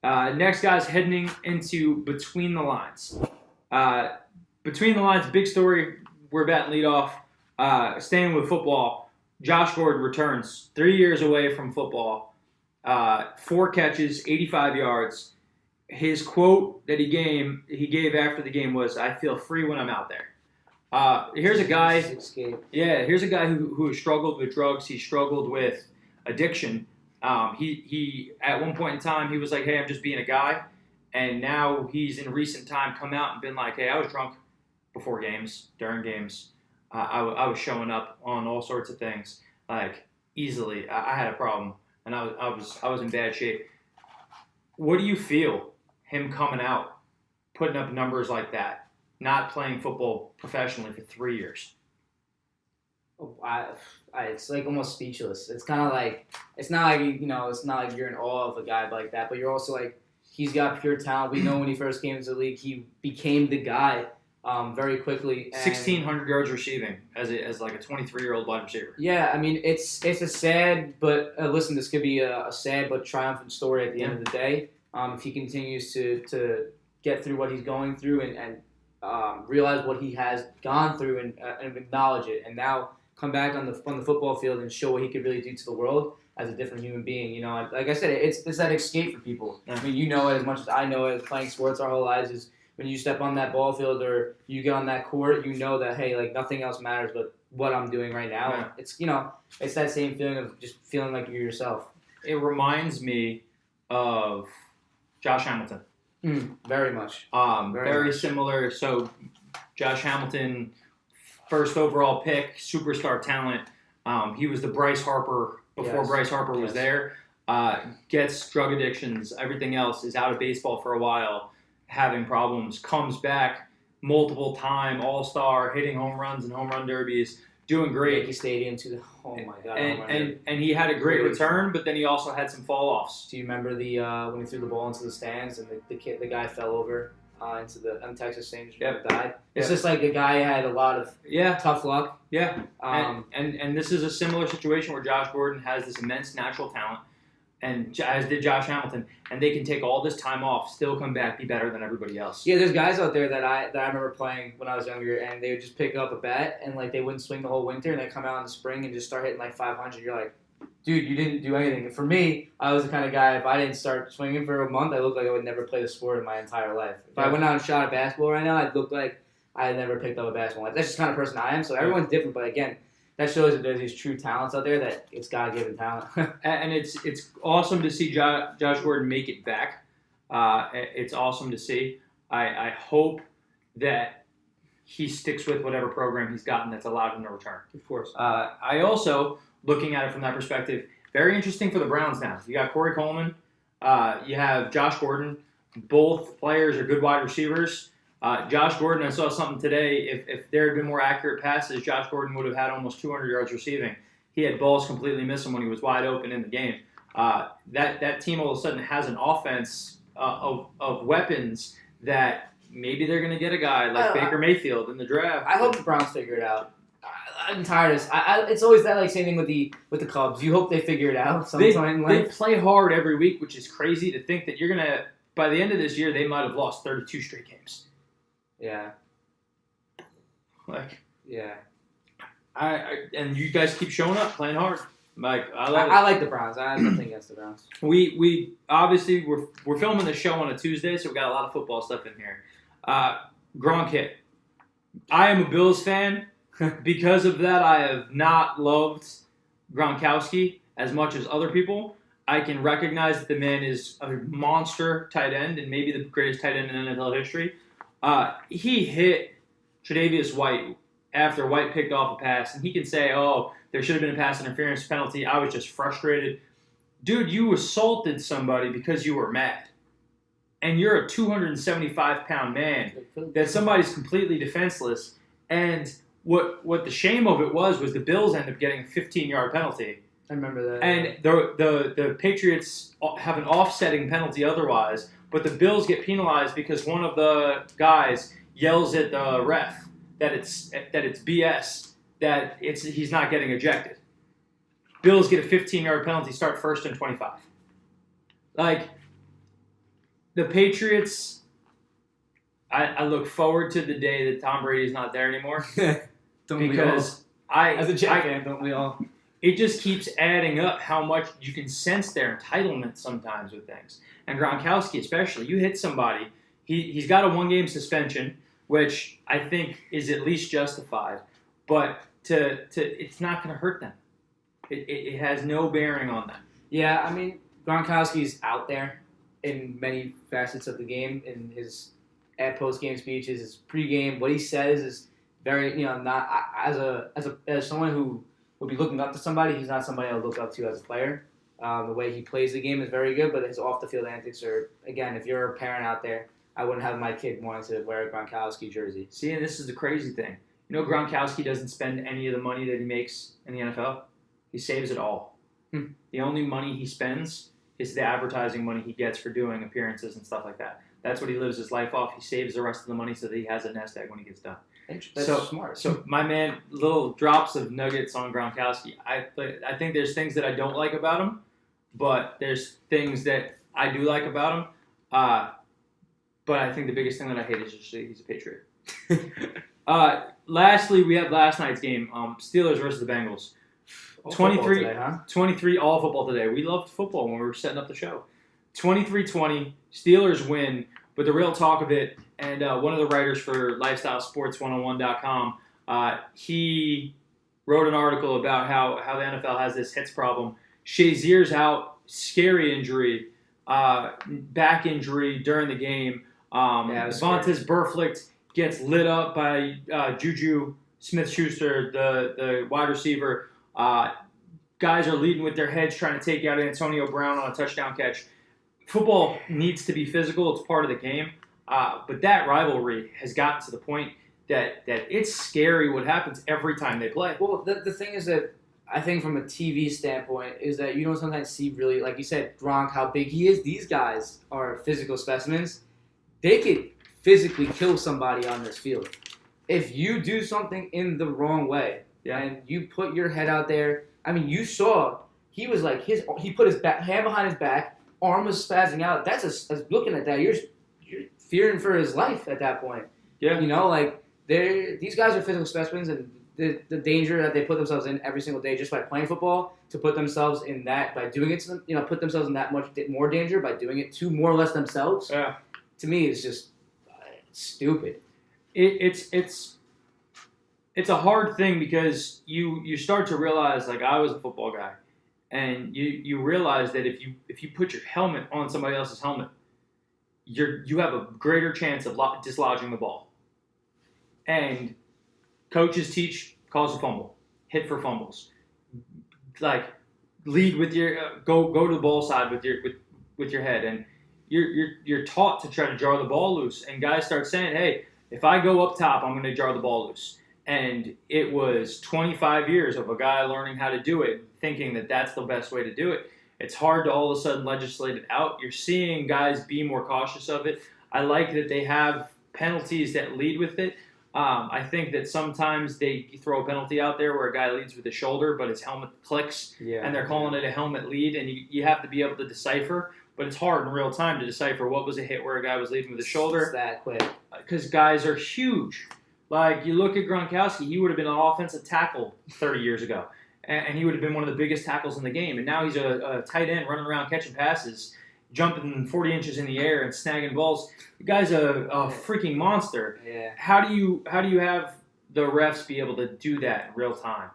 Next guy's heading into between the lines. Uh, between the lines, big story. We're batting lead off. Staying with football, Josh Gordon returns 3 years away from football. 4 catches, 85 yards. His quote that he gave after the game was, "I feel free when I'm out there." Here's a guy. Yeah, here's a guy who has struggled with drugs. He struggled with addiction. He at one point in time he was like, "Hey, I'm just being a guy," and now he's in recent time come out and been like, "Hey, I was drunk before games, during games. I was showing up on all sorts of things, like easily. I had a problem, and I was in bad shape." What do you feel him coming out, putting up numbers like that, not playing football professionally for 3 years? Oh, it's like almost speechless. It's kind of like it's not like it's not like you're in awe of a guy like that, but you're also like he's got pure talent. We know when he first came into the league, he became the guy very quickly. 1,600 yards receiving as like a 23-year-old wide receiver. Yeah, I mean it's a sad, but listen, this could be a sad but triumphant story at the end of the day. If he continues to get through what he's going through and realize what he has gone through and acknowledge it, and now come back on the football field and show what he could really do to the world as a different human being. You know, like I said, it's that escape for people. I mean, you know it as much as I know it. Playing sports our whole lives is when you step on that ball field or you get on that court, you know that hey, like nothing else matters but what I'm doing right now. Yeah. It's that same feeling of just feeling like you're yourself. It reminds me of Josh Hamilton. Very much. Very similar. So, Josh Hamilton, first overall pick, superstar talent. He was the Bryce Harper before Bryce Harper was there. Gets drug addictions, everything else, is out of baseball for a while, having problems, comes back multiple time, all-star, hitting home runs and home run derbies, doing great. Yankee Stadium too. Oh my God! And he had a great return, but then he also had some fall-offs. Do you remember when he threw the ball into the stands and the guy fell over into the Texas Rangers and died? It's just like the guy had a lot of tough luck. Yeah. And this is a similar situation where Josh Gordon has this immense natural talent, and as did Josh Hamilton, and they can take all this time off, still come back, be better than everybody else. Yeah, there's guys out there that I remember playing when I was younger, and they would just pick up a bat and like they wouldn't swing the whole winter, and they come out in the spring and just start hitting like 500. You're like, dude, you didn't do anything. And for me, I was the kind of guy, if I didn't start swinging for a month, I looked like I would never play the sport in my entire life. If I went out and shot a basketball right now, I'd look like I had never picked up a basketball. That's just the kind of person I am. So everyone's different, but again, that shows that there's these true talents out there that it's God-given talent. And it's awesome to see Josh Gordon make it back. It's awesome to see. I hope that he sticks with whatever program he's gotten that's allowed him to return. Of course. I also, looking at it from that perspective, very interesting for the Browns now. You got Corey Coleman. You have Josh Gordon. Both players are good wide receivers. Josh Gordon, I saw something today. If there had been more accurate passes, Josh Gordon would have had almost 200 yards receiving. He had balls completely miss him when he was wide open in the game. That team all of a sudden has an offense of weapons that maybe they're going to get a guy like Baker Mayfield in the draft. I hope the Browns figure it out. I'm tired of this. It's always that like same thing with the Cubs. You hope they figure it out sometime. They play hard every week, which is crazy to think that you're going to, by the end of this year, they might have lost 32 straight games. Yeah. Yeah. And you guys keep showing up, playing hard. I like the Browns. I have nothing against the Browns. We obviously we're filming the show on a Tuesday, so we got a lot of football stuff in here. Gronk hit. I am a Bills fan. Because of that, I have not loved Gronkowski as much as other people. I can recognize that the man is a monster tight end and maybe the greatest tight end in NFL history. He hit Tre'Davious White after White picked off a pass, and he can say, oh, there should have been a pass interference penalty. I was just frustrated. Dude, you assaulted somebody because you were mad. And you're a 275-pound man that somebody's completely defenseless. And what the shame of it was the Bills ended up getting a 15-yard penalty. I remember that. And the Patriots have an offsetting penalty otherwise, but the Bills get penalized because one of the guys yells at the ref that it's BS, that he's not getting ejected. Bills get a 15-yard penalty, start 1st and 25. Like, The Patriots, I look forward to the day that Tom Brady's not there anymore. Because as a Jet fan, don't we all? It just keeps adding up how much you can sense their entitlement sometimes with things. And Gronkowski especially, you hit somebody, he's got a 1-game suspension, which I think is at least justified. But it's not going to hurt them. It has no bearing on them. Yeah, I mean, Gronkowski's out there in many facets of the game. In his post-game speeches, his pre-game, what he says is very, not as someone who would be looking up to somebody. He's not somebody I would look up to as a player. The way he plays the game is very good, but his off-the-field antics are, again, if you're a parent out there, I wouldn't have my kid wanting to wear a Gronkowski jersey. See, and this is the crazy thing. Gronkowski doesn't spend any of the money that he makes in the NFL. He saves it all. The only money he spends is the advertising money he gets for doing appearances and stuff like that. That's what he lives his life off. He saves the rest of the money so that he has a nest egg when he gets done. That's smart. So my man, little drops of nuggets on Gronkowski. I think there's things that I don't like about him, but there's things that I do like about him. But I think the biggest thing that I hate is just he's a Patriot. Lastly, we have last night's game, Steelers versus the Bengals. 23 all football today. We loved football when we were setting up the show. 23-20, Steelers win, but the real talk of it, and one of the writers for LifestyleSports101.com, he wrote an article about how the NFL has this hits problem. Shazier's out, scary injury, back injury during the game. Vontaze Burfict gets lit up by Juju Smith-Schuster, the wide receiver. Guys are leading with their heads trying to take out Antonio Brown on a touchdown catch. Football needs to be physical. It's part of the game. But that rivalry has gotten to the point that it's scary what happens every time they play. Well, the thing is that I think from a TV standpoint is that you don't sometimes see really, like you said, Gronk, how big he is. These guys are physical specimens. They could physically kill somebody on this field. If you do something in the wrong way, and you put your head out there, I mean, you saw he was like he put his hand behind his back, arm was spazzing out. That's as looking at that, you're fearing for his life at that point. Yeah, these guys are physical specimens, and the danger that they put themselves in every single day just by playing football, to put themselves in that by doing it to them, put themselves in that much more danger by doing it to more or less themselves. Yeah, to me, it's just stupid. It's a hard thing because you start to realize, like, I was a football guy, and you realize that if you put your helmet on somebody else's helmet, you have a greater chance of dislodging the ball. And coaches teach cause a fumble, hit for fumbles, like lead with your go to the ball side with your head, and you're taught to try to jar the ball loose. And guys start saying, hey, if I go up top, I'm going to jar the ball loose. And it was 25 years of a guy learning how to do it, thinking that that's the best way to do it. It's hard to all of a sudden legislate it out. You're seeing guys be more cautious of it. I like that they have penalties that lead with it. I think that sometimes they throw a penalty out there where a guy leads with his shoulder, but his helmet clicks, and they're calling it a helmet lead, and you have to be able to decipher. But it's hard in real time to decipher what was a hit where a guy was leading with his shoulder. It's that quick. Because guys are huge. Like, you look at Gronkowski, he would have been an offensive tackle 30 years ago. And he would have been one of the biggest tackles in the game. And now he's a tight end running around catching passes, jumping 40 inches in the air and snagging balls. The guy's a freaking monster. Yeah. How do you have the refs be able to do that in real time?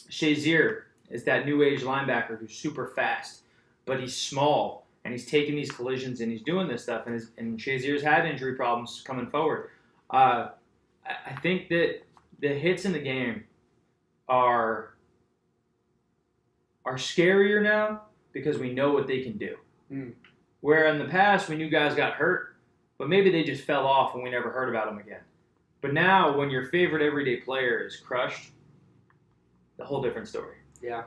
Shazier is that new age linebacker who's super fast, but he's small, and he's taking these collisions and he's doing this stuff. And Shazier's had injury problems coming forward. I think that the hits in the game are scarier now because we know what they can do. Where in the past we knew guys got hurt, but maybe they just fell off and we never heard about them again. But now when your favorite everyday player is crushed, a whole different story. Yeah.